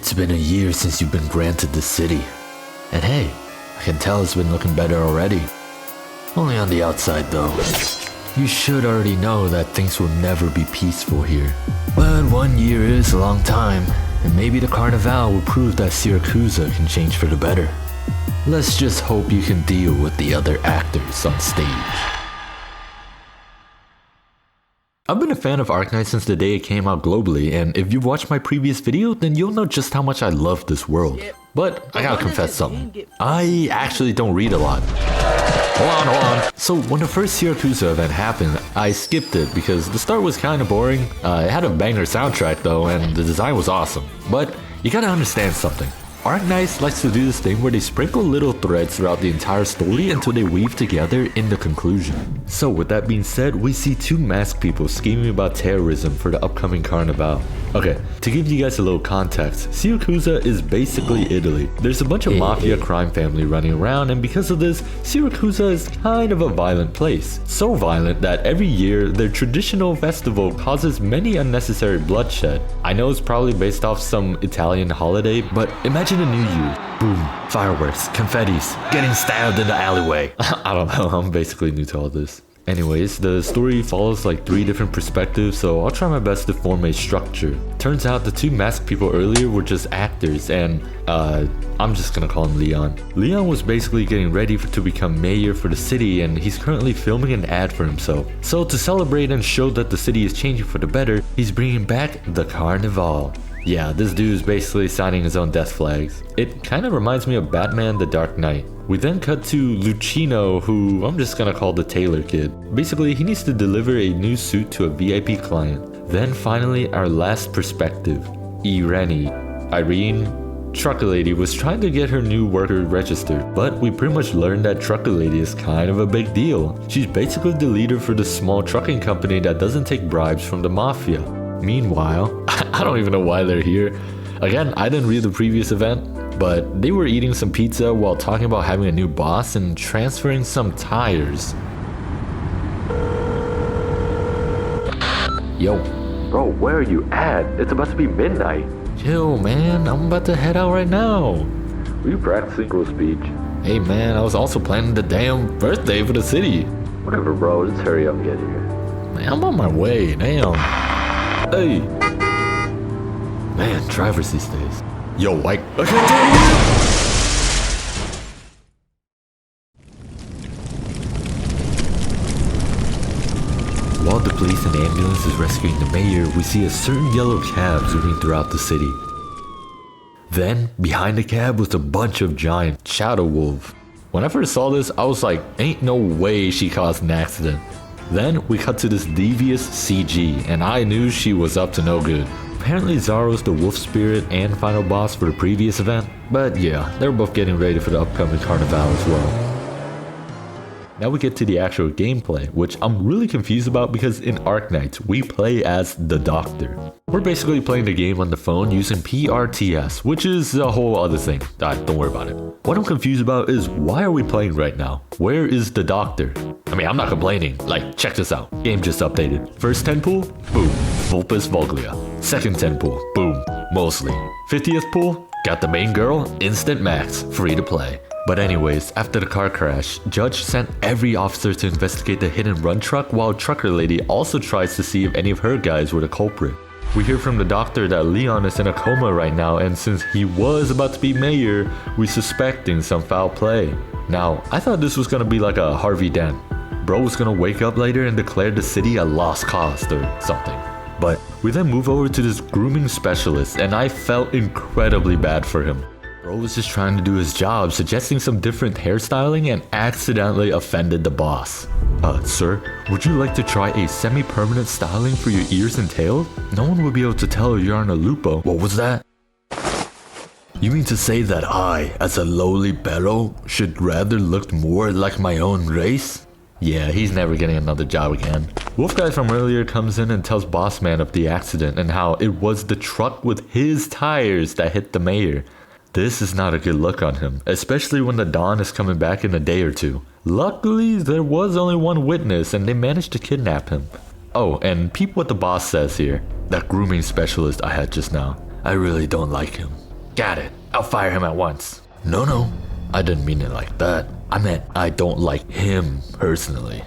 It's been a year since you've been granted the city. And hey, I can tell it's been looking better already. Only on the outside though. You should already know that things will never be peaceful here. But 1 year is a long time, and maybe the Carnival will prove that Siracusa can change for the better. Let's just hope you can deal with the other actors on stage. I've been a fan of Arknights since the day it came out globally, and if you've watched my previous video, then you'll know just how much I love this world. But I gotta confess something. I actually don't read a lot. Hold on. So when the first Siracusa event happened, I skipped it because the start was kinda boring. It had a banger soundtrack though, and the design was awesome. But you gotta understand something. Arknights likes to do this thing where they sprinkle little threads throughout the entire story until they weave together in the conclusion. So with that being said, we see two masked people scheming about terrorism for the upcoming Carnival. Okay, to give you guys a little context, Siracusa is basically Italy. There's a bunch of mafia crime family running around, and because of this, Siracusa is kind of a violent place. So violent that every year, their traditional festival causes many unnecessary bloodshed. I know it's probably based off some Italian holiday, but imagine a new year. Boom, fireworks, confettis, getting stabbed in the alleyway. I don't know, I'm basically new to all this. Anyways, the story follows like 3 different perspectives, so I'll try my best to form a structure. Turns out the 2 masked people earlier were just actors, and I'm just gonna call him Leon. Leon was basically getting ready to become mayor for the city, and he's currently filming an ad for himself. So to celebrate and show that the city is changing for the better, he's bringing back the Carnival. Yeah, this dude is basically signing his own death flags. It kind of reminds me of Batman the Dark Knight. We then cut to Lucino, who I'm just gonna call the Tailor Kid. Basically, he needs to deliver a new suit to a VIP client. Then finally, our last perspective. Irene, Trucker Lady, was trying to get her new worker registered, but we pretty much learned that Trucker Lady is kind of a big deal. She's basically the leader for the small trucking company that doesn't take bribes from the mafia. Meanwhile, I don't even know why they're here. Again, I didn't read the previous event, but they were eating some pizza while talking about having a new boss and transferring some tires. Yo. Bro, where are you at? It's about to be midnight. Chill, man. I'm about to head out right now. Were you practicing your speech? Hey, man, I was also planning the damn birthday for the city. Whatever, bro. Just hurry up and get here. Man, I'm on my way. Damn. Hey. Man, drivers these days. Yo, like, I can't tell you. While the police and ambulance is rescuing the mayor, we see a certain yellow cab zooming throughout the city. Then, behind the cab was a bunch of giant shadow wolves. When I first saw this, I was like, ain't no way she caused an accident. Then, we cut to this devious CG, and I knew she was up to no good. Apparently Zaro's the wolf spirit and final boss for the previous event, but yeah, they're both getting ready for the upcoming Carnival as well. Now we get to the actual gameplay, which I'm really confused about because in Arknights, we play as the Doctor. We're basically playing the game on the phone using PRTS, which is a whole other thing. Don't worry about it. What I'm confused about is why are we playing right now? Where is the Doctor? I mean, I'm not complaining. Like, check this out. Game just updated. First 10 pool? Boom. Vulpes Voglia. Second 10 pool? Boom. Mostly. 50th pool? Got the main girl? Instant max. Free to play. But anyways, after the car crash, Judge sent every officer to investigate the hit and run truck while Trucker Lady also tries to see if any of her guys were the culprit. We hear from the doctor that Leon is in a coma right now, and since he was about to be mayor, we're suspecting some foul play. Now, I thought this was gonna be like a Harvey Dent. Bro was gonna wake up later and declare the city a lost cause or something. But we then move over to this grooming specialist, and I felt incredibly bad for him. Bro was just trying to do his job, suggesting some different hairstyling and accidentally offended the boss. Sir, would you like to try a semi-permanent styling for your ears and tail? No one would be able to tell you're on a lupo. What was that? You mean to say that I, as a lowly bellow, should rather look more like my own race? Yeah, he's never getting another job again. Wolf guy from earlier comes in and tells Boss Man of the accident and how it was the truck with his tires that hit the mayor. This is not a good look on him, especially when the Dawn is coming back in a day or 2. Luckily, there was only one witness and they managed to kidnap him. Oh, and peep what the boss says here. That grooming specialist I had just now. I really don't like him. Got it. I'll fire him at once. No, I didn't mean it like that. I meant I don't like him personally.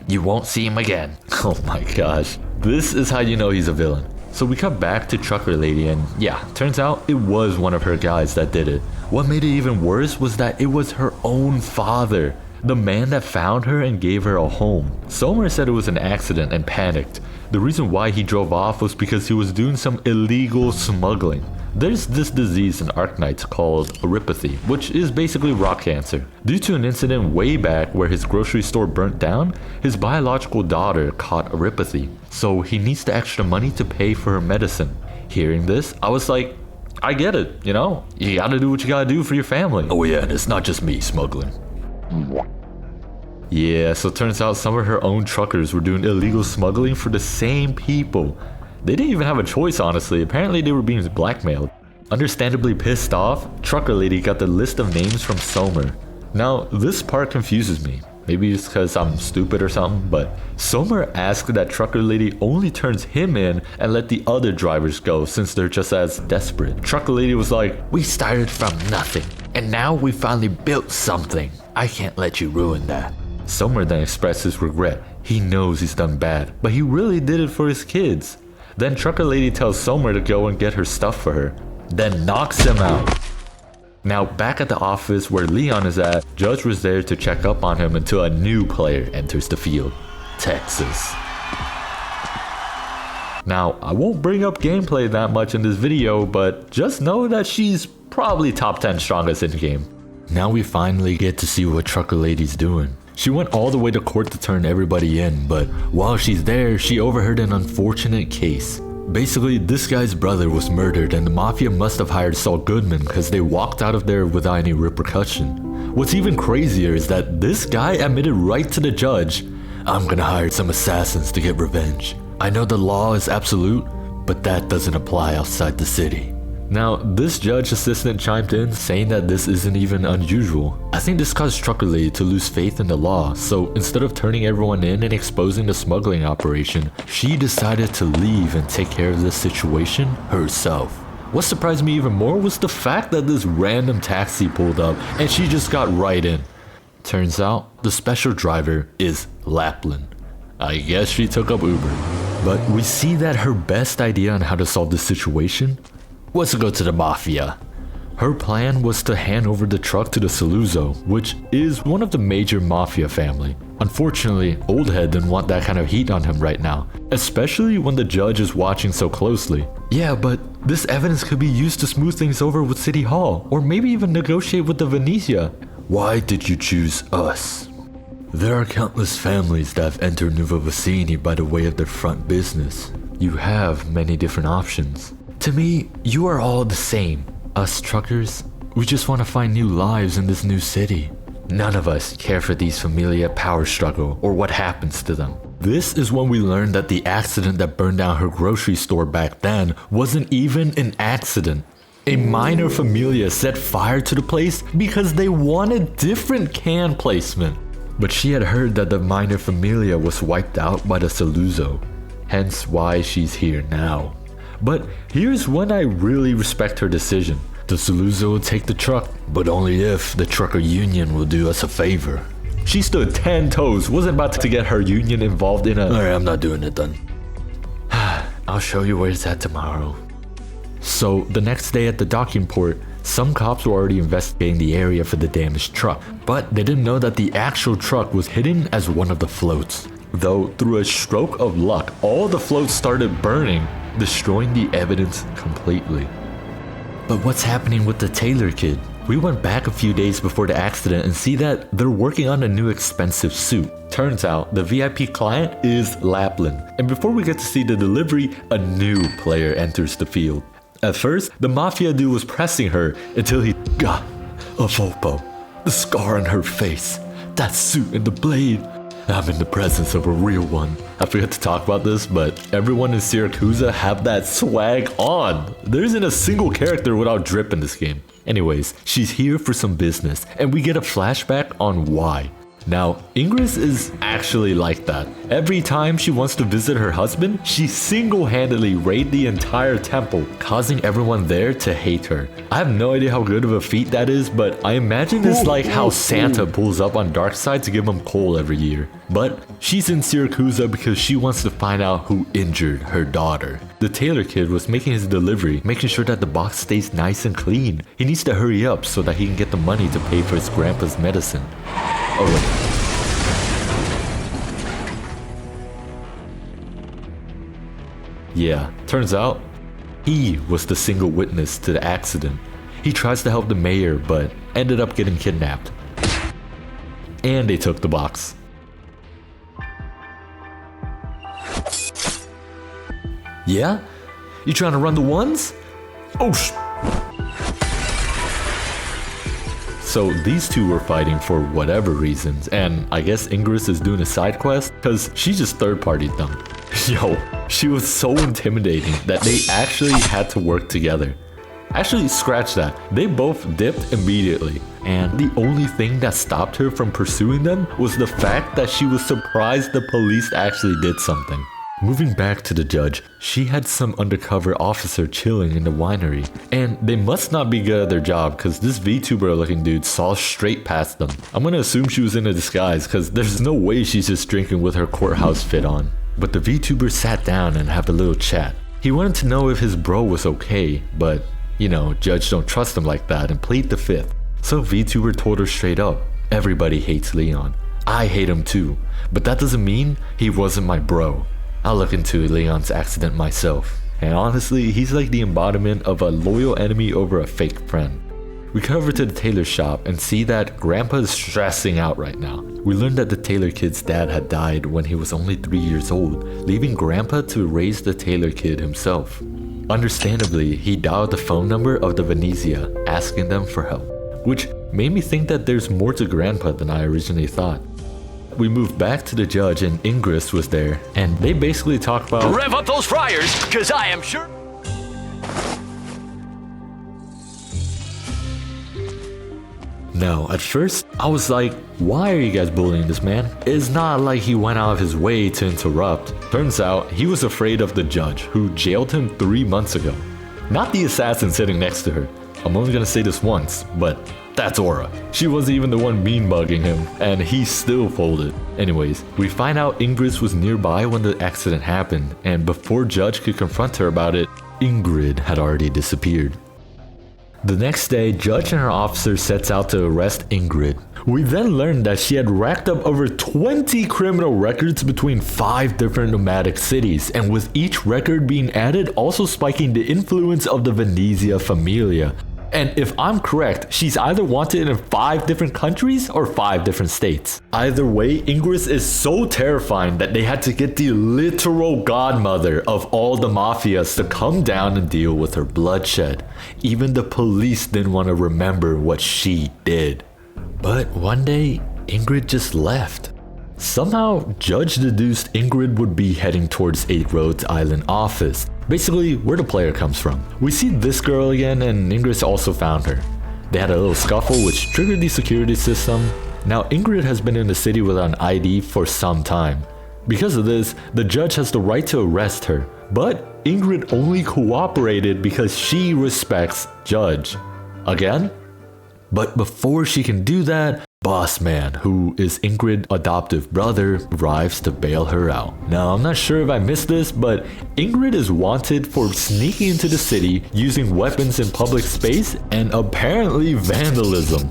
You won't see him again. Oh my gosh. This is how you know he's a villain. So we cut back to Trucker Lady and yeah, turns out it was one of her guys that did it. What made it even worse was that it was her own father, the man that found her and gave her a home. Somer said it was an accident and panicked. The reason why he drove off was because he was doing some illegal smuggling. There's this disease in Arknights called erypathy, which is basically rock cancer. Due to an incident way back where his grocery store burnt down, his biological daughter caught erypathy, so he needs the extra money to pay for her medicine. Hearing this, I was like, I get it, you know? You gotta do what you gotta do for your family. Oh yeah, and it's not just me smuggling. Yeah, so it turns out some of her own truckers were doing illegal smuggling for the same people. They didn't even have a choice, honestly. Apparently they were being blackmailed. Understandably pissed off, Trucker Lady got the list of names from Somer. Now, this part confuses me. Maybe it's because I'm stupid or something, but Somer asked that Trucker Lady only turns him in and let the other drivers go since they're just as desperate. Trucker Lady was like, we started from nothing, and now we finally built something. I can't let you ruin that. Somer then expressed his regret. He knows he's done bad, but he really did it for his kids. Then Trucker Lady tells Somer to go and get her stuff for her, then knocks him out. Now back at the office where Leon is at, Judge was there to check up on him until a new player enters the field, Texas. Now I won't bring up gameplay that much in this video, but just know that she's probably top 10 strongest in the game. Now we finally get to see what Trucker Lady's doing. She went all the way to court to turn everybody in, but while she's there, she overheard an unfortunate case. Basically, this guy's brother was murdered and the mafia must have hired Saul Goodman because they walked out of there without any repercussion. What's even crazier is that this guy admitted right to the judge, I'm gonna hire some assassins to get revenge. I know the law is absolute, but that doesn't apply outside the city. Now, this judge assistant chimed in saying that this isn't even unusual. I think this caused Trucker Lady to lose faith in the law, so instead of turning everyone in and exposing the smuggling operation, she decided to leave and take care of this situation herself. What surprised me even more was the fact that this random taxi pulled up and she just got right in. Turns out, the special driver is Lappland. I guess she took up Uber. But we see that her best idea on how to solve this situation was to go to the mafia. Her plan was to hand over the truck to the Siracusa, which is one of the major mafia family. Unfortunately, Oldhead didn't want that kind of heat on him right now, especially when the judge is watching so closely. Yeah, but this evidence could be used to smooth things over with City Hall, or maybe even negotiate with the Venezia. Why did you choose us? There are countless families that have entered Nuova Vicini by the way of their front business. You have many different options. To me, you are all the same. Us truckers, we just want to find new lives in this new city. None of us care for these familia power struggle or what happens to them. This is when we learned that the accident that burned down her grocery store back then wasn't even an accident. A minor familia set fire to the place because they wanted different can placement. But she had heard that the minor familia was wiped out by the Siracusa, hence why she's here now. But here's when I really respect her decision. The Siracusa will take the truck, but only if the trucker union will do us a favor. She stood 10 toes, wasn't about to get her union involved in a... Alright, I'm not doing it then. I'll show you where it's at tomorrow. So the next day at the docking port, some cops were already investigating the area for the damaged truck, but they didn't know that the actual truck was hidden as one of the floats. Though through a stroke of luck, all the floats started burning, destroying the evidence completely. But what's happening with the Tailor Kid? We went back a few days before the accident and see that they're working on a new expensive suit. Turns out the VIP client is Lappland, and before we get to see the delivery, a new player enters the field. At first, the mafia dude was pressing her until he got a photo. The scar on her face, that suit and the blade. I'm in the presence of a real one. I forgot to talk about this, but everyone in Siracusa have that swag on. There isn't a single character without drip in this game. Anyways, she's here for some business, and we get a flashback on why. Now, Ingrid is actually like that. Every time she wants to visit her husband, she single-handedly raid the entire temple, causing everyone there to hate her. I have no idea how good of a feat that is, but I imagine it's like how Santa pulls up on Darkseid to give him coal every year. But she's in Siracusa because she wants to find out who injured her daughter. The Tailor Kid was making his delivery, making sure that the box stays nice and clean. He needs to hurry up so that he can get the money to pay for his grandpa's medicine. Oh wait. Yeah, turns out he was the single witness to the accident. He tries to help the mayor, but ended up getting kidnapped. And they took the box. Yeah? You trying to run the ones? Oh So these two were fighting for whatever reasons, and I guess Ingrid is doing a side quest because she just third-partied them. Yo, she was so intimidating that they actually had to work together. Actually, scratch that. They both dipped immediately, and the only thing that stopped her from pursuing them was the fact that she was surprised the police actually did something. Moving back to the judge, she had some undercover officer chilling in the winery, and they must not be good at their job because this VTuber looking dude saw straight past them. I'm gonna assume she was in a disguise because there's no way she's just drinking with her courthouse fit on. But the VTuber sat down and had a little chat. He wanted to know if his bro was okay, but you know, judge don't trust him like that and plead the fifth. So VTuber told her straight up, everybody hates Leon. I hate him too, but that doesn't mean he wasn't my bro. I'll look into Leon's accident myself. And honestly, he's like the embodiment of a loyal enemy over a fake friend. We cut over to the tailor shop and see that Grandpa is stressing out right now. We learned that the Tailor Kid's dad had died when he was only 3 years old, leaving Grandpa to raise the Tailor Kid himself. Understandably, he dialed the phone number of the Venezia, asking them for help, which made me think that there's more to Grandpa than I originally thought. We moved back to the judge and Ingrid was there, and they basically talk about rev up those fryers, cause I am sure. Now, at first, I was like, why are you guys bullying this man? It's not like he went out of his way to interrupt. Turns out, he was afraid of the judge, who jailed him 3 months ago. Not the assassin sitting next to her. I'm only gonna say this once, but that's Aura. She wasn't even the one mean bugging him, and he still folded. Anyways, we find out Ingrid was nearby when the accident happened, and before Judge could confront her about it, Ingrid had already disappeared. The next day, Judge and her officer sets out to arrest Ingrid. We then learned that she had racked up over 20 criminal records between 5 different nomadic cities, and with each record being added also spiking the influence of the Venezia Familia. And if I'm correct, she's either wanted in 5 different countries or 5 different states. Either way, Ingrid is so terrifying that they had to get the literal godmother of all the mafias to come down and deal with her bloodshed. Even the police didn't want to remember what she did. But one day, Ingrid just left. Somehow, Judge deduced Ingrid would be heading towards 8 Rhodes Island office. Basically, where the player comes from. We see this girl again, and Ingrid also found her. They had a little scuffle which triggered the security system. Now Ingrid has been in the city without an ID for some time. Because of this, the judge has the right to arrest her. But Ingrid only cooperated because she respects Judge. Again? But before she can do that, Boss Man, who is Ingrid's adoptive brother, arrives to bail her out. Now, I'm not sure if I missed this, but Ingrid is wanted for sneaking into the city, using weapons in public space, and apparently vandalism.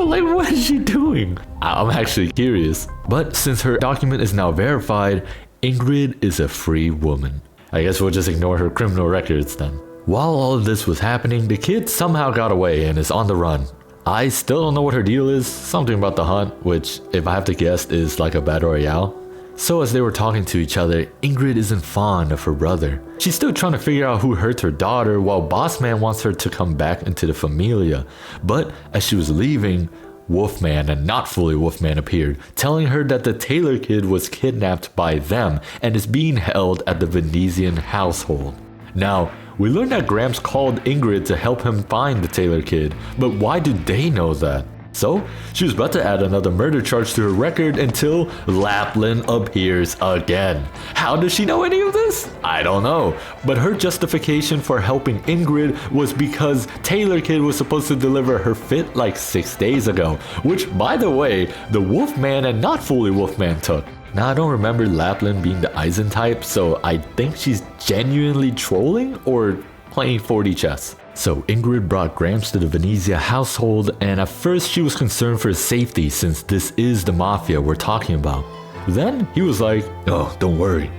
Like, what is she doing? I'm actually curious. But since her document is now verified, Ingrid is a free woman. I guess we'll just ignore her criminal records then. While all of this was happening, the kid somehow got away and is on the run. I still don't know what her deal is, something about the hunt, which, if I have to guess, is like a battle royale. So as they were talking to each other, Ingrid isn't fond of her brother. She's still trying to figure out who hurt her daughter, while Bossman wants her to come back into the Familia. But as she was leaving, Wolfman and not fully Wolfman appeared, telling her that the Tailor Kid was kidnapped by them and is being held at the Venetian household. Now, we learned that Gramps called Ingrid to help him find the Tailor Kid, but why do they know that? So, she was about to add another murder charge to her record until Lappland appears again. How does she know any of this? I don't know. But her justification for helping Ingrid was because Tailor Kid was supposed to deliver her fit like 6 days ago, which, by the way, the Wolfman and not fully Wolfman took. Now, I don't remember Lappland being the Eisen type, so I think she's genuinely trolling or playing 4D chess. So Ingrid brought Gramps to the Venezia household, and at first she was concerned for his safety since this is the mafia we're talking about. Then he was like, "Oh, don't worry,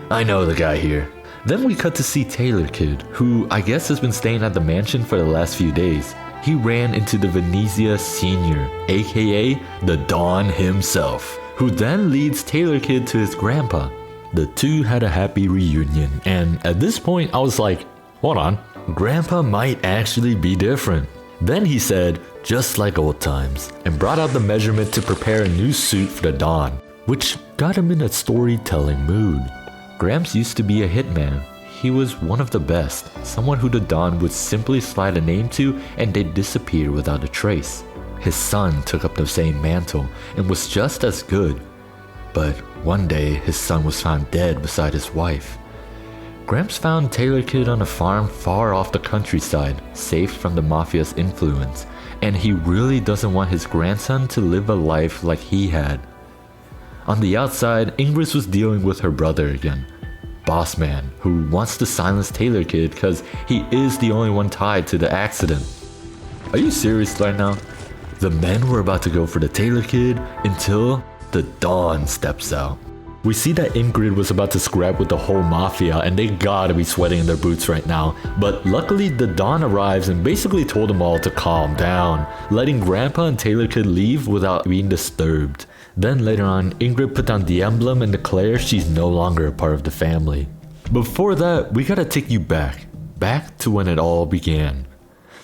I know the guy here." Then we cut to see Tailor Kid, who I guess has been staying at the mansion for the last few days. He ran into the Venezia Senior, aka the Don himself, who then leads Tailor Kid to his grandpa. The two had a happy reunion, and at this point I was like, hold on, Grandpa might actually be different. Then he said, just like old times, and brought out the measurement to prepare a new suit for the Don, which got him in a storytelling mood. Gramps used to be a hitman. He was one of the best, someone who the Don would simply slide a name to and they'd disappear without a trace. His son took up the same mantle and was just as good. But one day his son was found dead beside his wife. Gramps found Tailor Kid on a farm far off the countryside, safe from the mafia's influence, and he really doesn't want his grandson to live a life like he had. On the outside, Ingrid was dealing with her brother again, Boss Man, who wants to silence Tailor Kid because he is the only one tied to the accident. Are you serious right now? The men were about to go for the Tailor Kid until the Don steps out. We see that Ingrid was about to scrap with the whole mafia and they gotta be sweating in their boots right now, but luckily the Don arrives and basically told them all to calm down, letting Grandpa and Tailor Kid leave without being disturbed. Then later on, Ingrid put down the emblem and declares she's no longer a part of the family. Before that, we gotta take you back to when it all began.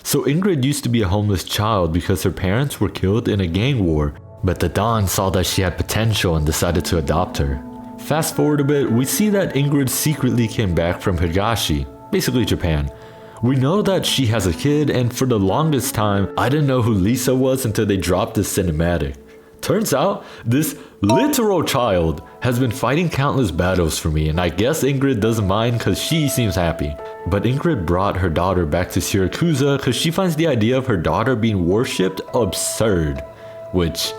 So Ingrid used to be a homeless child because her parents were killed in a gang war, but the Don saw that she had potential and decided to adopt her. Fast forward a bit, we see that Ingrid secretly came back from Higashi, basically Japan. We know that she has a kid, and for the longest time, I didn't know who Lisa was until they dropped this cinematic. Turns out, this literal child has been fighting countless battles for me, and I guess Ingrid doesn't mind because she seems happy. But Ingrid brought her daughter back to Siracusa because she finds the idea of her daughter being worshipped absurd, which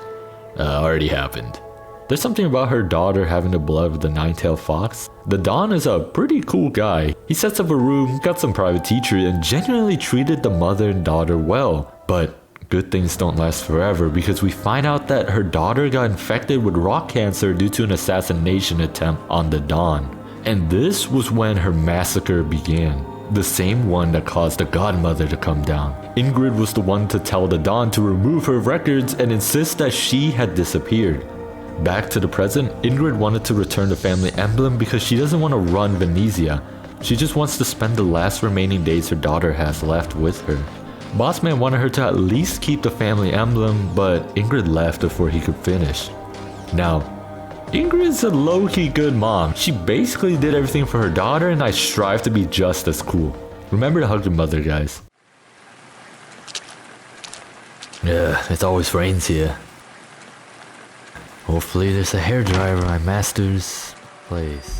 already happened. There's something about her daughter having the blood of the nine-tailed fox. The Don is a pretty cool guy. He sets up a room, got some private teachers, and genuinely treated the mother and daughter well. But good things don't last forever because we find out that her daughter got infected with rock cancer due to an assassination attempt on the Don. And this was when her massacre began. The same one that caused the godmother to come down. Ingrid was the one to tell the Don to remove her records and insist that she had disappeared. Back to the present, Ingrid wanted to return the family emblem because she doesn't want to run Venezia. She just wants to spend the last remaining days her daughter has left with her. Bossman wanted her to at least keep the family emblem, but Ingrid left before he could finish. Now, Ingrid's a low-key good mom. She basically did everything for her daughter, and I strive to be just as cool. Remember to hug your mother, guys. Yeah, it always rains here. Hopefully there's a hairdryer at my master's place.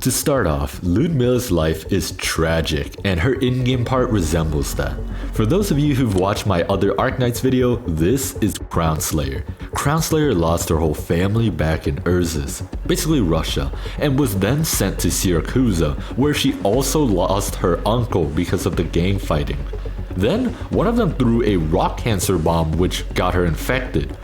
To start off, Ludmila's life is tragic, and her in-game part resembles that. For those of you who've watched my other Arknights video, this is Crownslayer. Crownslayer lost her whole family back in Urzus, basically Russia, and was then sent to Siracusa, where she also lost her uncle because of the gang fighting. Then, one of them threw a rock cancer bomb which got her infected.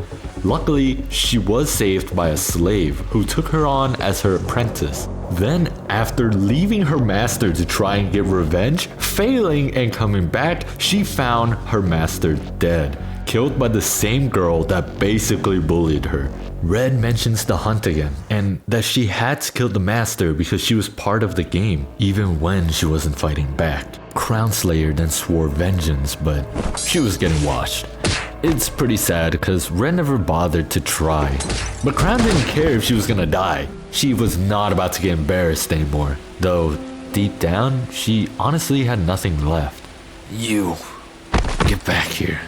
Luckily, she was saved by a slave who took her on as her apprentice. Then, after leaving her master to try and get revenge, failing and coming back, she found her master dead, killed by the same girl that basically bullied her. Red mentions the hunt again, and that she had to kill the master because she was part of the game, even when she wasn't fighting back. Crownslayer then swore vengeance, but she was getting washed. It's pretty sad because Red never bothered to try. But Crown didn't care if she was gonna die. She was not about to get embarrassed anymore. Though, deep down, she honestly had nothing left. You. Get back here.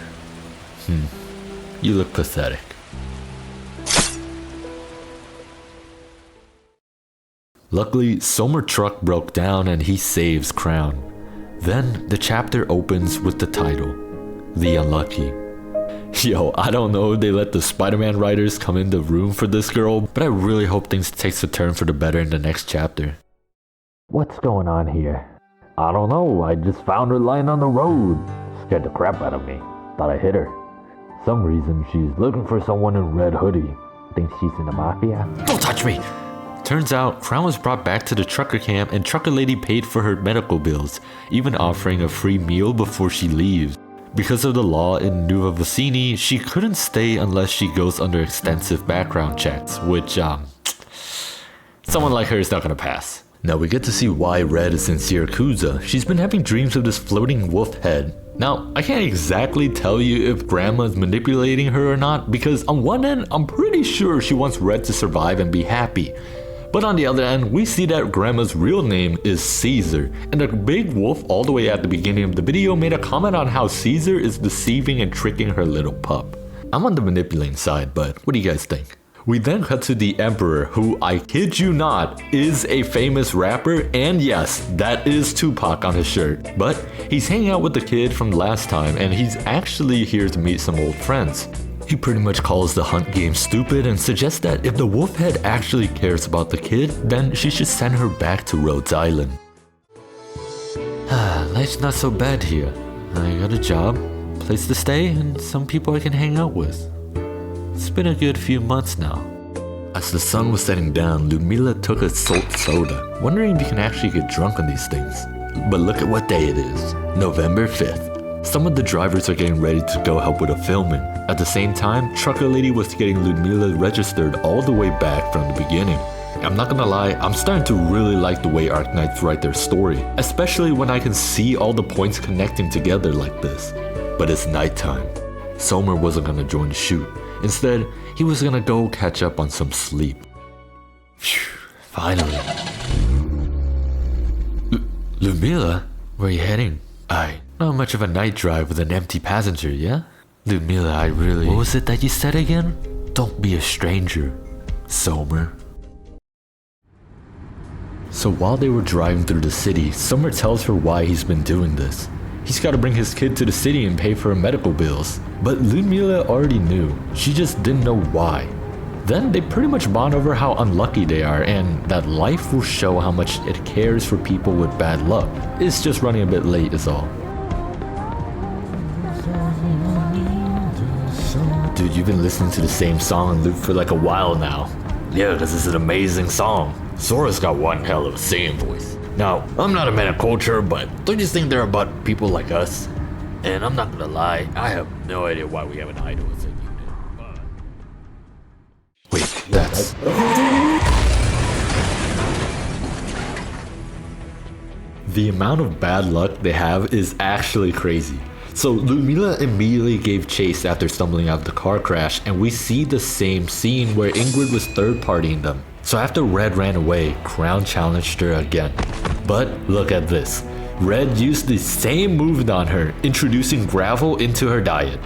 You look pathetic. Luckily, Somer's truck broke down and he saves Crown. Then the chapter opens with the title, The Unlucky. Yo, I don't know if they let the Spider-Man writers come in the room for this girl, but I really hope things takes a turn for the better in the next chapter. What's going on here? I don't know, I just found her lying on the road. Scared the crap out of me. Thought I hit her. Some reason she's looking for someone in red hoodie. Thinks she's in the mafia. Don't touch me! Turns out, Crown was brought back to the trucker camp and Trucker Lady paid for her medical bills, even offering a free meal before she leaves. Because of the law in Nuova Vicini, she couldn't stay unless she goes under extensive background checks, which, someone like her is not gonna pass. Now we get to see why Red is in Siracusa. She's been having dreams of this floating wolf head. Now, I can't exactly tell you if Grandma's manipulating her or not, because on one end, I'm pretty sure she wants Red to survive and be happy. But on the other end, we see that Grandma's real name is Caesar, and the big wolf all the way at the beginning of the video made a comment on how Caesar is deceiving and tricking her little pup. I'm on the manipulating side, but what do you guys think? We then cut to the Emperor, who, I kid you not, is a famous rapper, and yes, that is Tupac on his shirt. But he's hanging out with the kid from last time, and he's actually here to meet some old friends. He pretty much calls the hunt game stupid and suggests that if the wolfhead actually cares about the kid, then she should send her back to Rhodes Island. Life's not so bad here. I got a job, place to stay, and some people I can hang out with. It's been a good few months now. As the sun was setting down, Ludmila took a salt soda, wondering if you can actually get drunk on these things. But look at what day it is, November 5th. Some of the drivers are getting ready to go help with a filming. At the same time, Trucker Lady was getting Ludmila registered all the way back from the beginning. I'm not gonna lie, I'm starting to really like the way Arknights write their story, especially when I can see all the points connecting together like this. But it's nighttime. Somer wasn't gonna join the shoot. Instead, he was gonna go catch up on some sleep. Phew, finally. Ludmila, where are you heading? Not much of a night drive with an empty passenger, yeah? Ludmila, I really... What was it that you said again? Don't be a stranger, Somer. So while they were driving through the city, Somer tells her why he's been doing this. He's gotta bring his kid to the city and pay for her medical bills. But Ludmila already knew, she just didn't know why. Then they pretty much bond over how unlucky they are and that life will show how much it cares for people with bad luck. It's just running a bit late is all. Dude, you've been listening to the same song on loop for like a while now. Yeah, because it's an amazing song. Sora's got one hell of a singing voice. Now, I'm not a man of culture, but don't you think they're about people like us? And I'm not gonna lie, I have no idea why we have an idol as a unit, but... Wait, that's... The amount of bad luck they have is actually crazy. So Ludmila immediately gave chase after stumbling out of the car crash, and we see the same scene where Ingrid was third-partying them. So after Red ran away, Crown challenged her again. But look at this. Red used the same move on her, introducing gravel into her diet.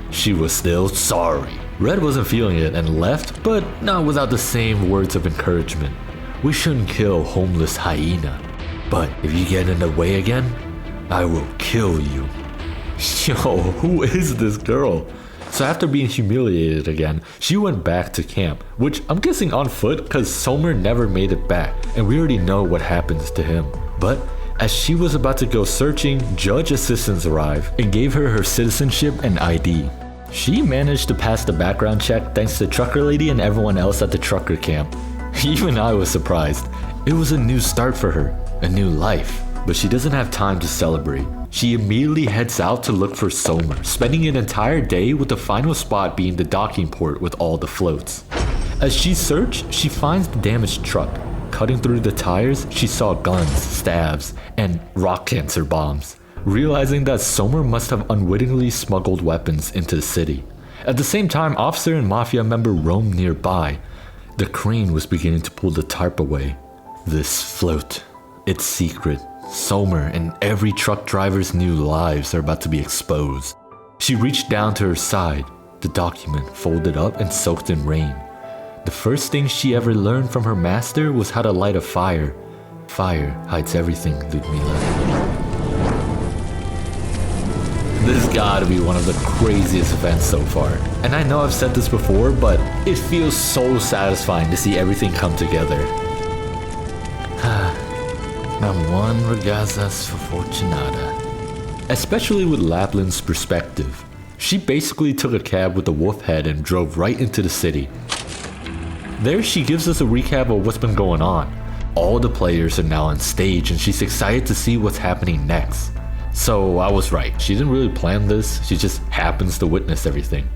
She was still sorry. Red wasn't feeling it and left, but not without the same words of encouragement. We shouldn't kill homeless hyena, but if you get in the way again, I will kill you. Yo, who is this girl? So after being humiliated again, she went back to camp, which I'm guessing on foot because Somer never made it back, and we already know what happens to him. But as she was about to go searching, judge assistants arrived and gave her her citizenship and ID. She managed to pass the background check thanks to Trucker Lady and everyone else at the trucker camp. Even I was surprised. It was a new start for her, a new life. But she doesn't have time to celebrate. She immediately heads out to look for Somer, spending an entire day with the final spot being the docking port with all the floats. As she searched, she finds the damaged truck. Cutting through the tires, she saw guns, stabs, and rock cancer bombs, realizing that Somer must have unwittingly smuggled weapons into the city. At the same time, officer and mafia member roamed nearby. The crane was beginning to pull the tarp away. This float, its secret. Somer and every truck driver's new lives are about to be exposed. She reached down to her side, the document folded up and soaked in rain. The first thing she ever learned from her master was how to light a fire. Fire hides everything, Ludmila. This gotta be one of the craziest events so far. And I know I've said this before, but it feels so satisfying to see everything come together. Not one ragazas for Fortunata. Especially with Lappland's perspective. She basically took a cab with the wolf head and drove right into the city. There she gives us a recap of what's been going on. All the players are now on stage and she's excited to see what's happening next. So I was right, she didn't really plan this, she just happens to witness everything.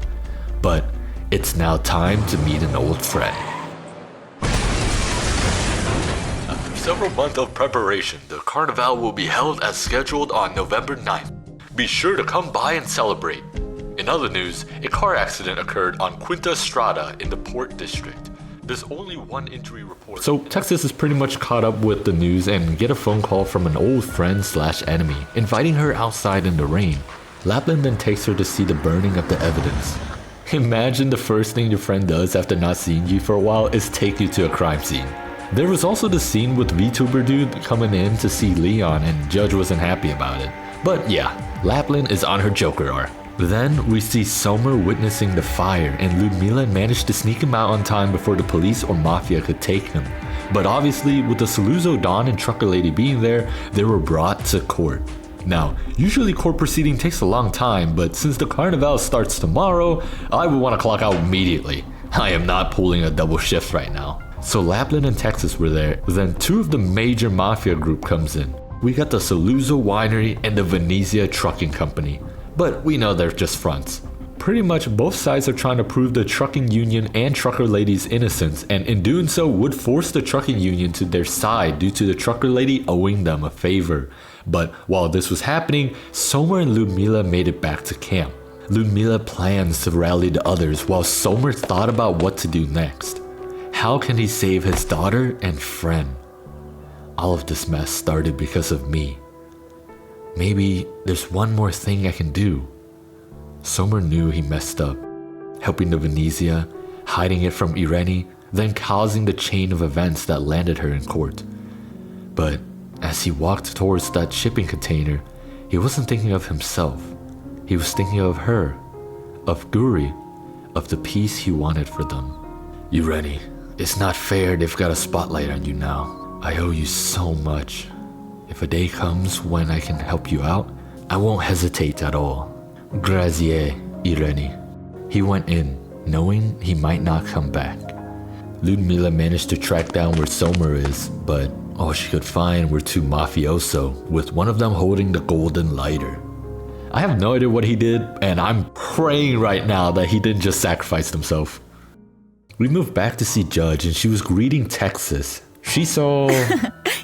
But it's now time to meet an old friend. After several months of preparation, the carnival will be held as scheduled on November 9th. Be sure to come by and celebrate. In other news, a car accident occurred on Quinta Strada in the Port District. There's only one injury report. So Texas is pretty much caught up with the news and get a phone call from an old friend / enemy, inviting her outside in the rain. Lappland then takes her to see the burning of the evidence. Imagine the first thing your friend does after not seeing you for a while is take you to a crime scene. There was also the scene with VTuber dude coming in to see Leon and Judge wasn't happy about it. But yeah, Lappland is on her Joker arc. Then we see Somer witnessing the fire and Ludmila managed to sneak him out on time before the police or mafia could take him. But obviously with the Siracusa Don and Trucker Lady being there, they were brought to court. Now, usually court proceeding takes a long time, but since the carnival starts tomorrow, I would want to clock out immediately. I am not pulling a double shift right now. So Lappland and Texas were there, then two of the major mafia group comes in. We got the Siracusa Winery and the Venezia Trucking Company. But we know they're just fronts. Pretty much both sides are trying to prove the trucking union and trucker lady's innocence, and in doing so would force the trucking union to their side due to the trucker lady owing them a favor. But while this was happening, Somer and Ludmila made it back to camp. Ludmila plans to rally the others while Somer thought about what to do next. How can he save his daughter and friend? All of this mess started because of me. Maybe there's one more thing I can do. Somer knew he messed up, helping the Venezia, hiding it from Irene, then causing the chain of events that landed her in court. But as he walked towards that shipping container, he wasn't thinking of himself. He was thinking of her, of Guri, of the peace he wanted for them. Irene, it's not fair they've got a spotlight on you now. I owe you so much. If a day comes when I can help you out, I won't hesitate at all. Grazie, Irene. He went in, knowing he might not come back. Ludmila managed to track down where Somer is, but all she could find were two mafioso, with one of them holding the golden lighter. I have no idea what he did, and I'm praying right now that he didn't just sacrifice himself. We moved back to see Judge, and she was greeting Texas. She saw...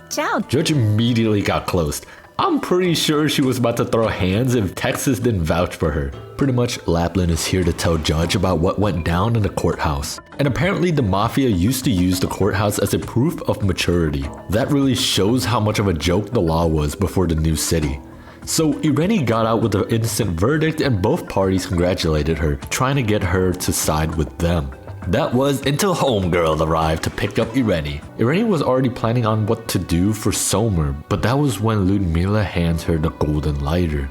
Ciao. Judge immediately got closed. I'm pretty sure she was about to throw hands if Texas didn't vouch for her. Pretty much, Lappland is here to tell Judge about what went down in the courthouse. And apparently the mafia used to use the courthouse as a proof of maturity. That really shows how much of a joke the law was before the new city. So Irene got out with an innocent verdict and both parties congratulated her, trying to get her to side with them. That was until Homegirl arrived to pick up Irene. Irene was already planning on what to do for Somer, but that was when Ludmila hands her the golden lighter.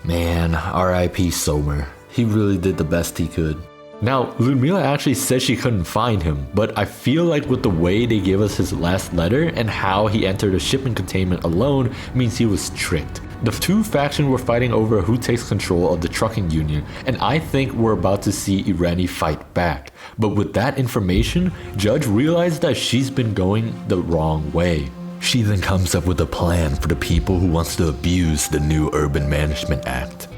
Man, R.I.P. Somer. He really did the best he could. Now, Ludmila actually said she couldn't find him, but I feel like with the way they gave us his last letter and how he entered a shipping containment alone means he was tricked. The two factions were fighting over who takes control of the trucking union, and I think we're about to see Irene fight back. But with that information, Judge realized that she's been going the wrong way. She then comes up with a plan for the people who wants to abuse the new Urban Management Act.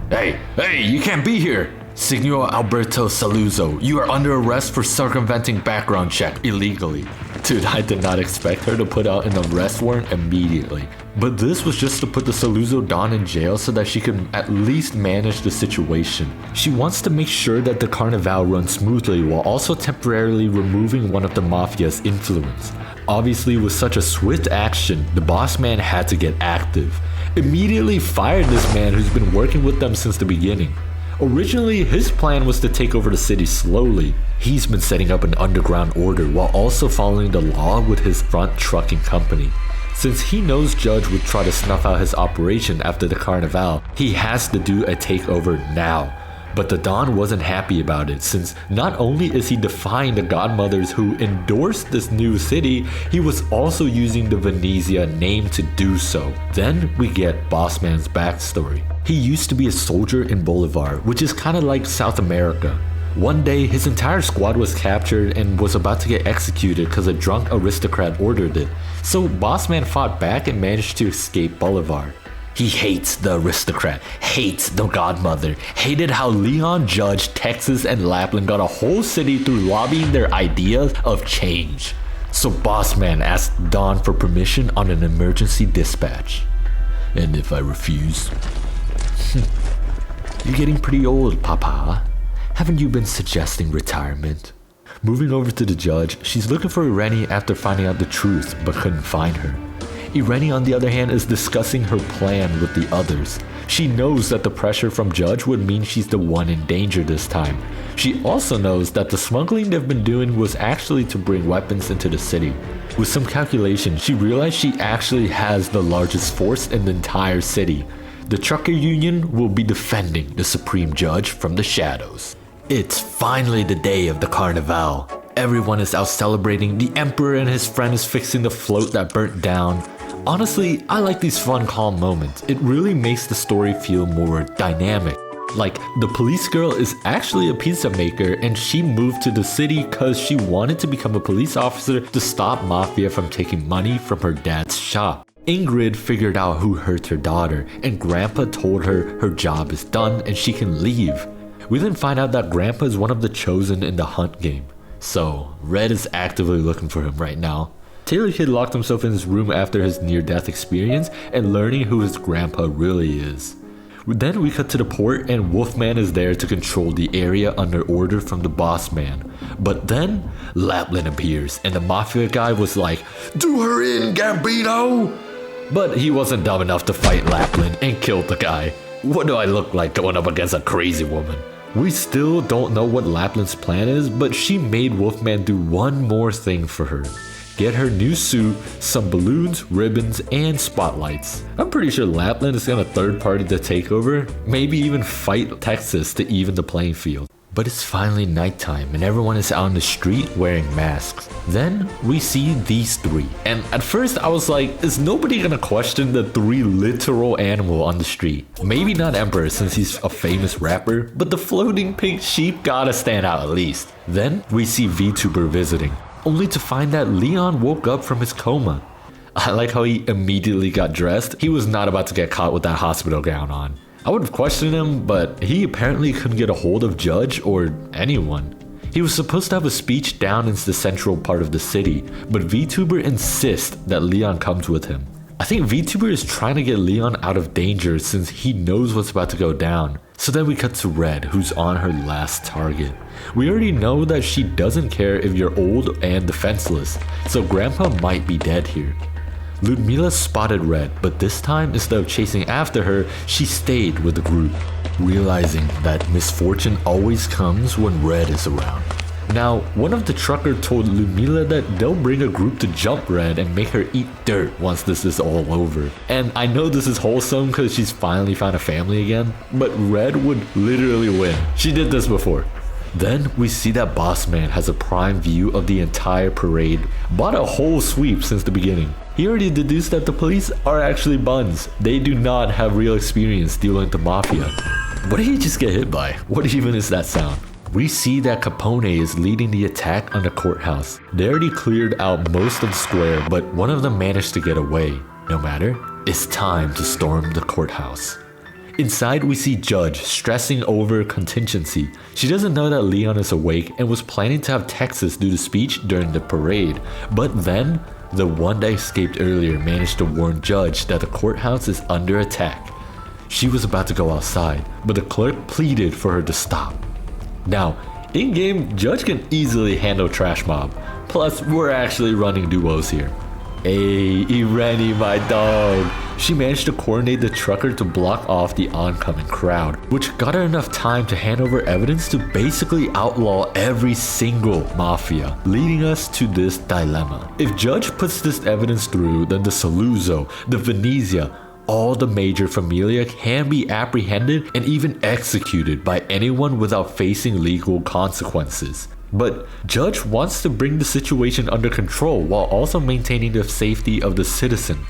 Hey, you can't be here! Signor Alberto Saluzzo, you are under arrest for circumventing background check illegally. Dude, I did not expect her to put out an arrest warrant immediately. But this was just to put the Siracusa Don in jail so that she could at least manage the situation. She wants to make sure that the carnival runs smoothly while also temporarily removing one of the mafia's influence. Obviously, with such a swift action, the boss man had to get active. immediately fired this man who's been working with them since the beginning. Originally, his plan was to take over the city slowly. He's been setting up an underground order while also following the law with his front trucking company. Since he knows Judge would try to snuff out his operation after the Carnival, he has to do a takeover now. But the Don wasn't happy about it, since not only is he defying the godmothers who endorsed this new city, he was also using the Venezia name to do so. Then we get Bossman's backstory. He used to be a soldier in Bolivar, which is kind of like South America. One day, his entire squad was captured and was about to get executed because a drunk aristocrat ordered it. So Bossman fought back and managed to escape Bolivar. He hates the aristocrat, hates the godmother, hated how Leon, Judge, Texas, and Lappland got a whole city through lobbying their ideas of change. So Bossman asked Don for permission on an emergency dispatch. And if I refuse? You're getting pretty old, Papa. Haven't you been suggesting retirement? Moving over to the judge, she's looking for Irene after finding out the truth, but couldn't find her. Irene, on the other hand, is discussing her plan with the others. She knows that the pressure from Judge would mean she's the one in danger this time. She also knows that the smuggling they've been doing was actually to bring weapons into the city. With some calculation, she realized she actually has the largest force in the entire city. The trucker union will be defending the Supreme Judge from the shadows. It's finally the day of the Carnival. Everyone is out celebrating. The Emperor and his friend is fixing the float that burnt down. Honestly, I like these fun, calm moments. It really makes the story feel more dynamic. Like, the police girl is actually a pizza maker and she moved to the city because she wanted to become a police officer to stop Mafia from taking money from her dad's shop. Ingrid figured out who hurt her daughter, and Grandpa told her her job is done and she can leave. We then find out that Grandpa is one of the chosen in the hunt game. So, Red is actively looking for him right now. Tailor Kid locked himself in his room after his near-death experience and learning who his grandpa really is. Then we cut to the port and Wolfman is there to control the area under order from the boss man. But then, Lappland appears and the Mafia guy was like, "Do her in, Gambino!" But he wasn't dumb enough to fight Lappland and killed the guy. What do I look like going up against a crazy woman? We still don't know what Lappland's plan is, but she made Wolfman do one more thing for her. Get her new suit, some balloons, ribbons, and spotlights. I'm pretty sure Lappland is gonna third party the takeover, maybe even fight Texas to even the playing field. But it's finally nighttime and everyone is out in the street wearing masks. Then we see these three. And at first I was like, is nobody gonna question the three literal animal on the street? Maybe not Emperor since he's a famous rapper, but the floating pink sheep gotta stand out at least. Then we see VTuber visiting, only to find that Leon woke up from his coma. I like how he immediately got dressed. He was not about to get caught with that hospital gown on. I would have questioned him, but he apparently couldn't get a hold of Judge or anyone. He was supposed to have a speech down in the central part of the city, but VTuber insists that Leon comes with him. I think VTuber is trying to get Leon out of danger since he knows what's about to go down. So then we cut to Red, who's on her last target. We already know that she doesn't care if you're old and defenseless, so Grandpa might be dead here. Ludmila spotted Red, but this time, instead of chasing after her, she stayed with the group, realizing that misfortune always comes when Red is around. Now, one of the truckers told Ludmila that they'll bring a group to jump Red and make her eat dirt once this is all over. And I know this is wholesome because she's finally found a family again, but Red would literally win. She did this before. Then we see that Boss Man has a prime view of the entire parade, bought a whole sweep since the beginning. He already deduced that the police are actually buns. They do not have real experience dealing with the Mafia. What did he just get hit by? What even is that sound? We see that Capone is leading the attack on the courthouse. They already cleared out most of the square, but one of them managed to get away. No matter, it's time to storm the courthouse. Inside, we see Judge stressing over contingency. She doesn't know that Leon is awake and was planning to have Texas do the speech during the parade. But then, the one that escaped earlier managed to warn Judge that the courthouse is under attack. She was about to go outside, but the clerk pleaded for her to stop. Now, in-game, Judge can easily handle Trash Mob. Plus, we're actually running duos here. Hey, Irene, my dog. She managed to coordinate the trucker to block off the oncoming crowd, which got her enough time to hand over evidence to basically outlaw every single mafia, leading us to this dilemma. If Judge puts this evidence through, then the Saluzzo, the Venezia, all the major familia can be apprehended and even executed by anyone without facing legal consequences. But Judge wants to bring the situation under control while also maintaining the safety of the citizen.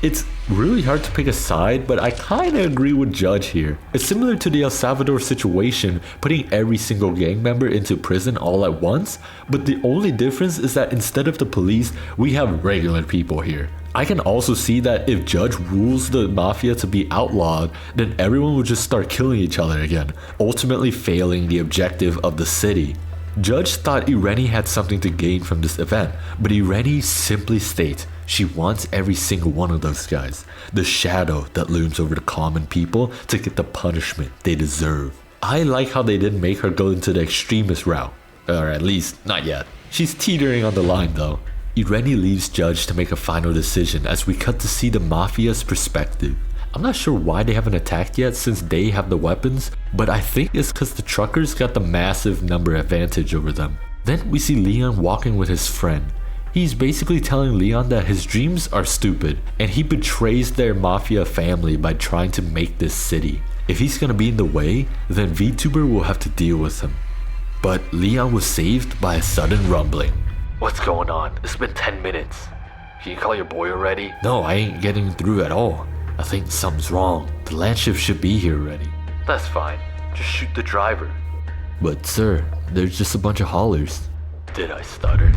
It's really hard to pick a side, but I kinda agree with Judge here. It's similar to the El Salvador situation, putting every single gang member into prison all at once, but the only difference is that instead of the police, we have regular people here. I can also see that if Judge rules the mafia to be outlawed, then everyone will just start killing each other again, ultimately failing the objective of the city. Judge thought Irene had something to gain from this event, but Irene simply states she wants every single one of those guys, the shadow that looms over the common people, to get the punishment they deserve. I like how they didn't make her go into the extremist route, or at least not yet. She's teetering on the line though. Irene leaves Judge to make a final decision as we cut to see the mafia's perspective. I'm not sure why they haven't attacked yet since they have the weapons, but I think it's because the truckers got the massive number advantage over them. Then we see Leon walking with his friend. He's basically telling Leon that his dreams are stupid and he betrays their mafia family by trying to make this city. If he's gonna be in the way, then VTuber will have to deal with him. But Leon was saved by a sudden rumbling. What's going on? It's been 10 minutes. Can you call your boy already? No, I ain't getting through at all. I think something's wrong. The land shift should be here already. That's fine. Just shoot the driver. But sir, there's just a bunch of haulers. Did I stutter?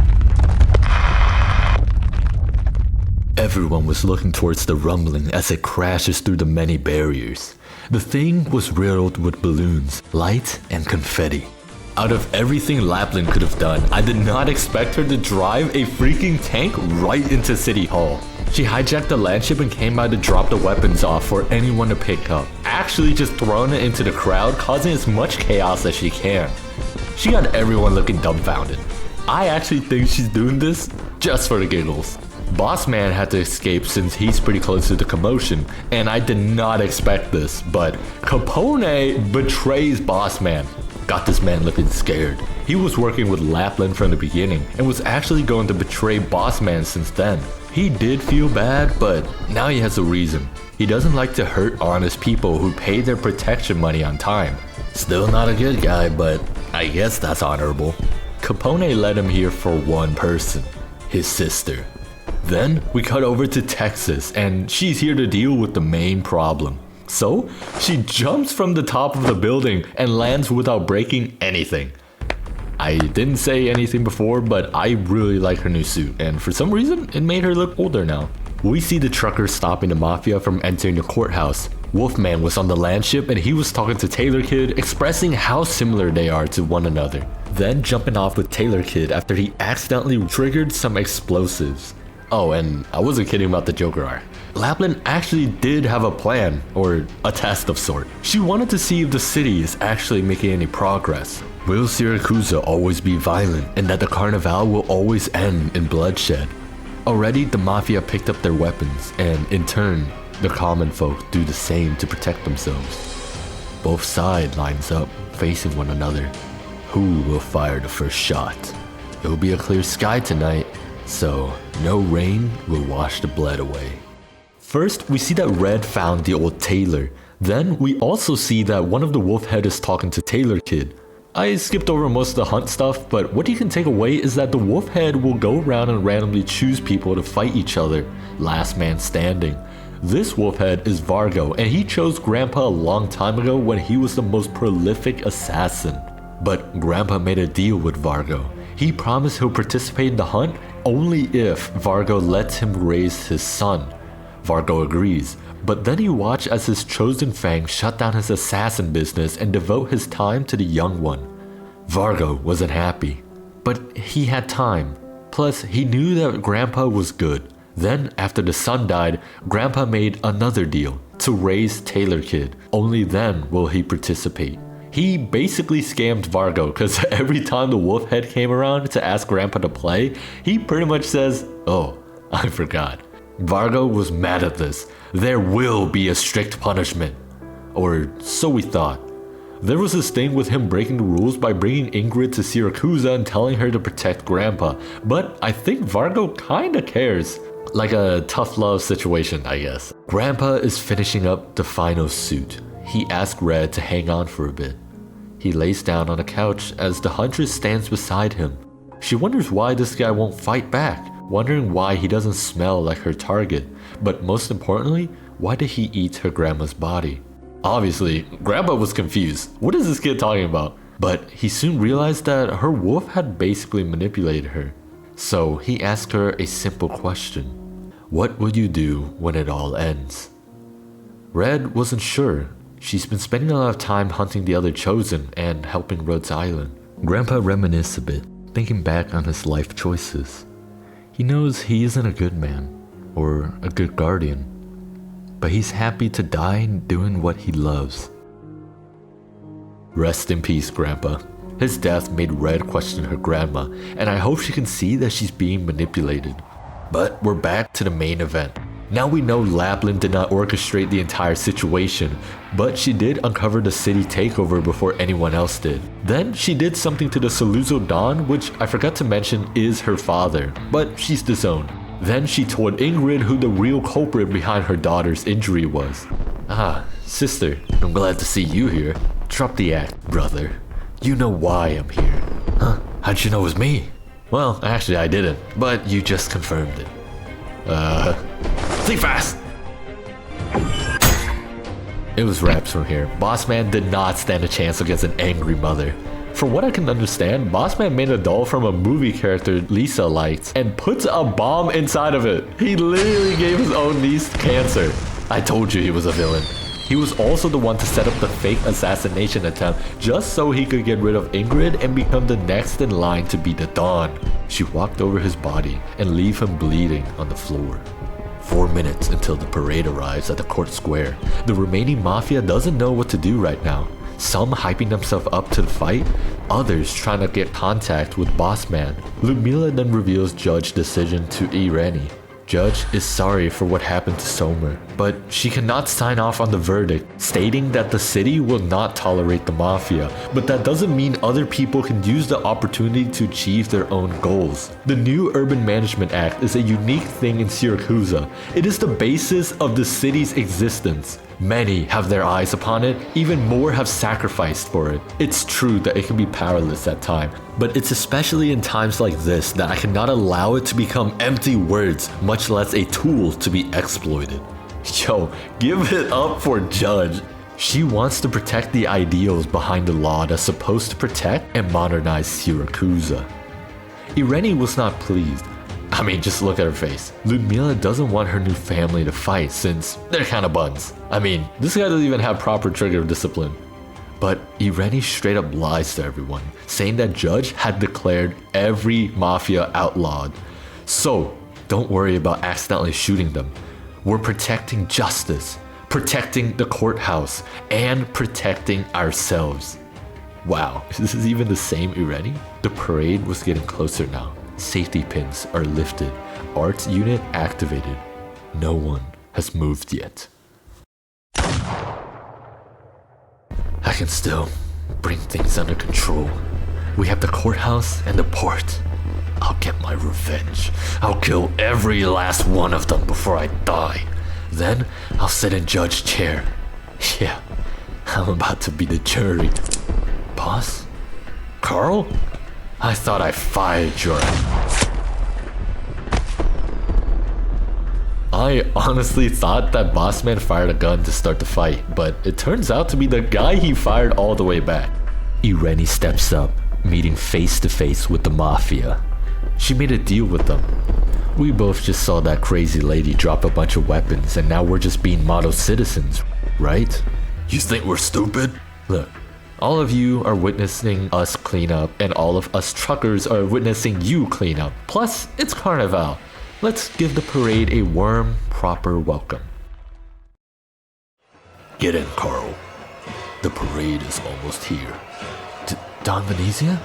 Everyone was looking towards the rumbling as it crashes through the many barriers. The thing was riddled with balloons, light, and confetti. Out of everything Lappland could have done, I did not expect her to drive a freaking tank right into City Hall. She hijacked the landship and came by to drop the weapons off for anyone to pick up, actually just throwing it into the crowd, causing as much chaos as she can. She got everyone looking dumbfounded. I actually think she's doing this just for the giggles. Boss Man had to escape since he's pretty close to the commotion, and I did not expect this, but Capone betrays Boss Man. Got this man looking scared. He was working with Lappland from the beginning and was actually going to betray Boss Man since then. He did feel bad, but now he has a reason. He doesn't like to hurt honest people who pay their protection money on time. Still not a good guy, but I guess that's honorable. Capone led him here for one person, his sister. Then we cut over to Texas and she's here to deal with the main problem. So she jumps from the top of the building and lands without breaking anything. I didn't say anything before, but I really like her new suit, and for some reason it made her look older now. We see the truckers stopping the mafia from entering the courthouse. Wolfman was on the landship and he was talking to Tailor Kid, expressing how similar they are to one another. Then jumping off with Tailor Kid after he accidentally triggered some explosives. Oh, and I wasn't kidding about the Joker arc. Lappland actually did have a plan, or a test of sort. She wanted to see if the city is actually making any progress. Will Siracusa always be violent, and that the carnival will always end in bloodshed? Already, the mafia picked up their weapons, and in turn, the common folk do the same to protect themselves. Both sides lines up, facing one another. Who will fire the first shot? It will be a clear sky tonight, so no rain will wash the blood away. First, we see that Red found the old Tailor. Then, we also see that one of the Wolfhead is talking to Tailor Kid. I skipped over most of the hunt stuff, but what you can take away is that the Wolfhead will go around and randomly choose people to fight each other, last man standing. This Wolfhead is Vargo, and he chose Grandpa a long time ago when he was the most prolific assassin. But Grandpa made a deal with Vargo. He promised he'll participate in the hunt only if Vargo lets him raise his son. Vargo agrees, but then he watched as his chosen Fang shut down his assassin business and devote his time to the young one. Vargo wasn't happy, but he had time. Plus, he knew that Grandpa was good. Then, after the son died, Grandpa made another deal to raise Tailor Kid. Only then will he participate. He basically scammed Vargo because every time the Wolfhead came around to ask Grandpa to play, he pretty much says, "Oh, I forgot." Vargo was mad at this. There will be a strict punishment. Or so we thought. There was this thing with him breaking the rules by bringing Ingrid to Siracusa and telling her to protect Grandpa, but I think Vargo kinda cares. Like a tough love situation, I guess. Grandpa is finishing up the final suit. He asks Red to hang on for a bit. He lays down on a couch as the huntress stands beside him. She wonders why this guy won't fight back, wondering why he doesn't smell like her target, but most importantly, why did he eat her grandma's body? Obviously, Grandpa was confused. What is this kid talking about? But he soon realized that her wolf had basically manipulated her. So he asked her a simple question. What would you do when it all ends? Red wasn't sure. She's been spending a lot of time hunting the other chosen and helping Rhodes Island. Grandpa reminisced a bit, thinking back on his life choices. He knows he isn't a good man, or a good guardian, but he's happy to die doing what he loves. Rest in peace, Grandpa. His death made Red question her grandma, and I hope she can see that she's being manipulated. But we're back to the main event. Now we know Lappland did not orchestrate the entire situation, but she did uncover the city takeover before anyone else did. Then she did something to the Saluzzo Don, which I forgot to mention is her father, but she's disowned. Then she told Ingrid who the real culprit behind her daughter's injury was. Ah, sister, I'm glad to see you here. Drop the act, brother. You know why I'm here. Huh? How'd you know it was me? Well, actually I didn't, but you just confirmed it. Think fast! It was wraps from here. Bossman did not stand a chance against an angry mother. For what I can understand, Bossman made a doll from a movie character Lisa liked and puts a bomb inside of it. He literally gave his own niece cancer. I told you he was a villain. He was also the one to set up the fake assassination attempt just so he could get rid of Ingrid and become the next in line to be the Dawn. She walked over his body and leave him bleeding on the floor. 4 minutes until the parade arrives at the court square. The remaining mafia doesn't know what to do right now. Some hyping themselves up to the fight, others trying to get contact with Bossman. Ludmila then reveals Judge's decision to Irene. Judge is sorry for what happened to Somer, but she cannot sign off on the verdict, stating that the city will not tolerate the mafia, but that doesn't mean other people can use the opportunity to achieve their own goals. The new Urban Management Act is a unique thing in Siracusa. It is the basis of the city's existence. Many have their eyes upon it, even more have sacrificed for it. It's true that it can be powerless at times, but it's especially in times like this that I cannot allow it to become empty words, much less a tool to be exploited. Yo, give it up for Judge. She wants to protect the ideals behind the law that's supposed to protect and modernize Siracusa. Irene was not pleased. I mean, just look at her face. Ludmila doesn't want her new family to fight since they're kinda buns. I mean, this guy doesn't even have proper trigger discipline. But Irene straight up lies to everyone, saying that Judge had declared every mafia outlawed. So, don't worry about accidentally shooting them. We're protecting justice, protecting the courthouse, and protecting ourselves. Wow, this is even the same Irene? The parade was getting closer now. Safety pins are lifted. Arts unit activated. No one has moved yet. I can still bring things under control. We have the courthouse and the port. I'll get my revenge. I'll kill every last one of them before I die. Then I'll sit in Judge's chair. Yeah, I'm about to be the jury. Boss? Carl? I thought I fired your... I honestly thought that Bossman fired a gun to start the fight, but it turns out to be the guy he fired all the way back. Irene steps up, meeting face to face with the mafia. She made a deal with them. We both just saw that crazy lady drop a bunch of weapons and now we're just being model citizens, right? You think we're stupid? Look. All of you are witnessing us clean up, and all of us truckers are witnessing you clean up. Plus, it's Carnival. Let's give the parade a warm, proper welcome. Get in, Carl. The parade is almost here. Don Venezia?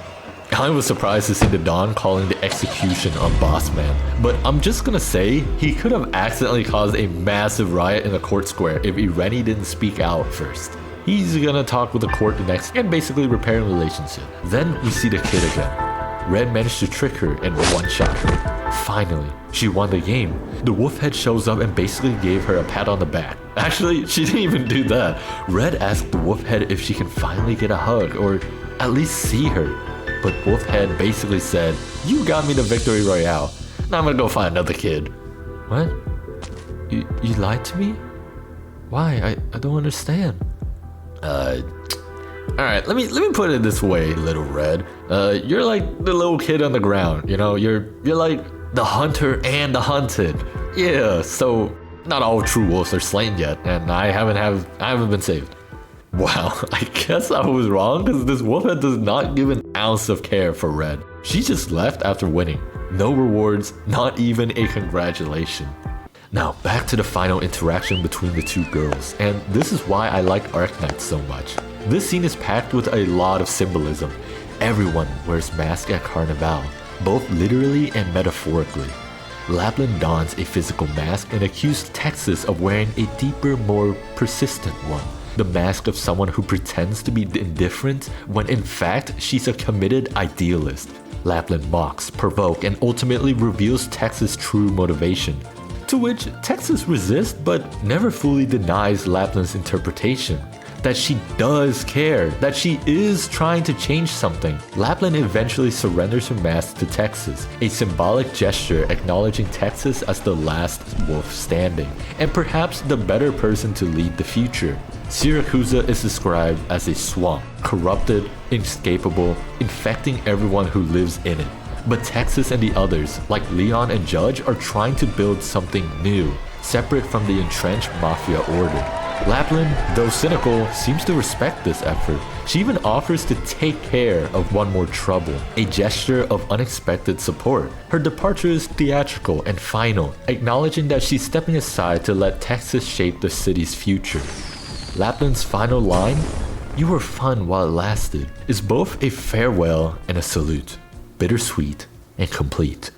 I was surprised to see the Don calling the execution on Boss Man, but I'm just gonna say he could have accidentally caused a massive riot in the court square if Irene didn't speak out first. He's gonna talk with the court next and basically repair a relationship. Then we see the kid again. Red managed to trick her and one-shot her. Finally, she won the game. The wolf head shows up and basically gave her a pat on the back. Actually, she didn't even do that. Red asked the wolf head if she can finally get a hug or at least see her. But wolf head basically said, "You got me the victory royale. Now I'm gonna go find another kid." What? You lied to me? Why? I don't understand. Alright, let me put it this way, little Red. You're like the little kid on the ground, you know? You're like the hunter and the hunted. Yeah, so not all true wolves are slain yet, and I haven't been saved. Wow, I guess I was wrong because this wolfhead does not give an ounce of care for Red. She just left after winning. No rewards, not even a congratulation. Now, back to the final interaction between the two girls, and this is why I like Arknights so much. This scene is packed with a lot of symbolism. Everyone wears masks at Carnival, both literally and metaphorically. Lappland dons a physical mask and accused Texas of wearing a deeper, more persistent one. The mask of someone who pretends to be indifferent when in fact she's a committed idealist. Lappland mocks, provokes, and ultimately reveals Texas' true motivation. To which Texas resists but never fully denies Lappland's interpretation. That she does care, that she is trying to change something. Lappland eventually surrenders her mask to Texas, a symbolic gesture acknowledging Texas as the last wolf standing, and perhaps the better person to lead the future. Siracusa is described as a swamp, corrupted, inescapable, infecting everyone who lives in it. But Texas and the others, like Leon and Judge, are trying to build something new, separate from the entrenched mafia order. Lappland, though cynical, seems to respect this effort. She even offers to take care of one more trouble, a gesture of unexpected support. Her departure is theatrical and final, acknowledging that she's stepping aside to let Texas shape the city's future. Lappland's final line, "You were fun while it lasted," is both a farewell and a salute. Bittersweet and complete.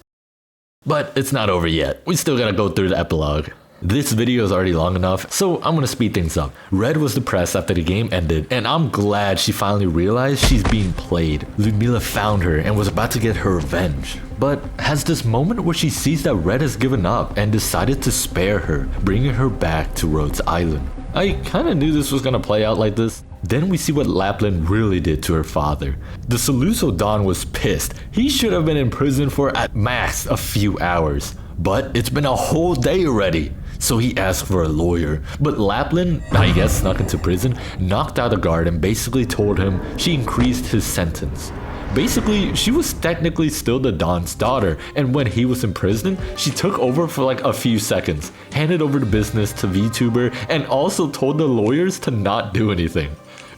But it's not over yet. We still gotta go through the epilogue. This video is already long enough, so I'm gonna speed things up. Red was depressed after the game ended, and I'm glad she finally realized she's being played. Ludmila found her and was about to get her revenge, but has this moment where she sees that Red has given up and decided to spare her, bringing her back to Rhodes Island. I kinda knew this was gonna play out like this. Then we see what Lappland really did to her father. The Siracusa Don was pissed. He should have been in prison for at max a few hours. But it's been a whole day already. So he asked for a lawyer. But Lappland, I guess snuck into prison, knocked out a guard and basically told him she increased his sentence. Basically, she was technically still the Don's daughter, and when he was in prison, she took over for like a few seconds, handed over the business to VTuber, and also told the lawyers to not do anything.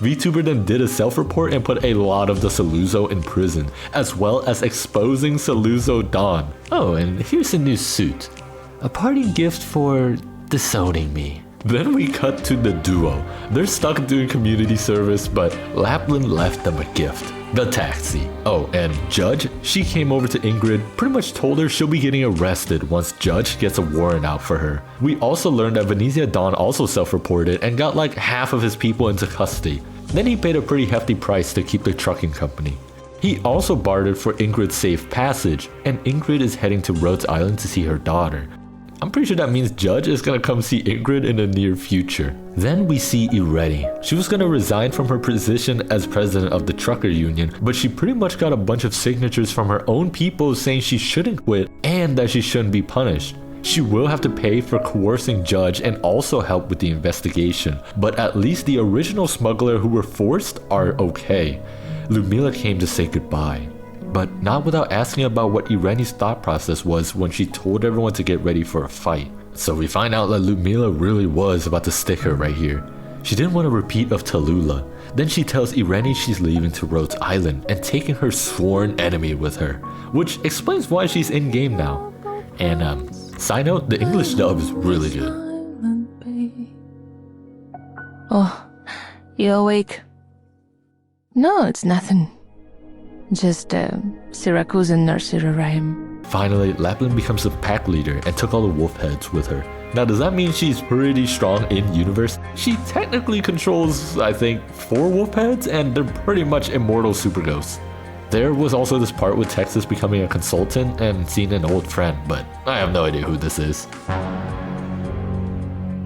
VTuber then did a self-report and put a lot of the Siracusa in prison, as well as exposing Siracusa Don. Oh, and here's a new suit. A parting gift for disowning me. Then we cut to the duo. They're stuck doing community service, but Lappland left them a gift. The taxi. Oh, and Judge, she came over to Ingrid, pretty much told her she'll be getting arrested once Judge gets a warrant out for her. We also learned that Venezia Don also self-reported and got like half of his people into custody. Then he paid a pretty hefty price to keep the trucking company. He also bartered for Ingrid's safe passage, and Ingrid is heading to Rhodes Island to see her daughter. I'm pretty sure that means Judge is gonna come see Ingrid in the near future. Then we see Irene. She was gonna resign from her position as president of the trucker union, but she pretty much got a bunch of signatures from her own people saying she shouldn't quit and that she shouldn't be punished. She will have to pay for coercing Judge and also help with the investigation, but at least the original smuggler who were forced are okay. Ludmila came to say goodbye, but not without asking about what Irene's thought process was when she told everyone to get ready for a fight. So we find out that Ludmila really was about to stick her right here. She didn't want a repeat of Tallulah. Then she tells Irene she's leaving to Rhodes Island and taking her sworn enemy with her, which explains why she's in game now. And side note, the English dub is really good. Oh, you awake? No, it's nothing. Just a Siracusa nursery rhyme. Finally, Lappland becomes the pack leader and took all the wolf heads with her. Now, does that mean she's pretty strong in universe? She technically controls, I think, 4 wolf heads, and they're pretty much immortal super ghosts. There was also this part with Texas becoming a consultant and seeing an old friend, but I have no idea who this is.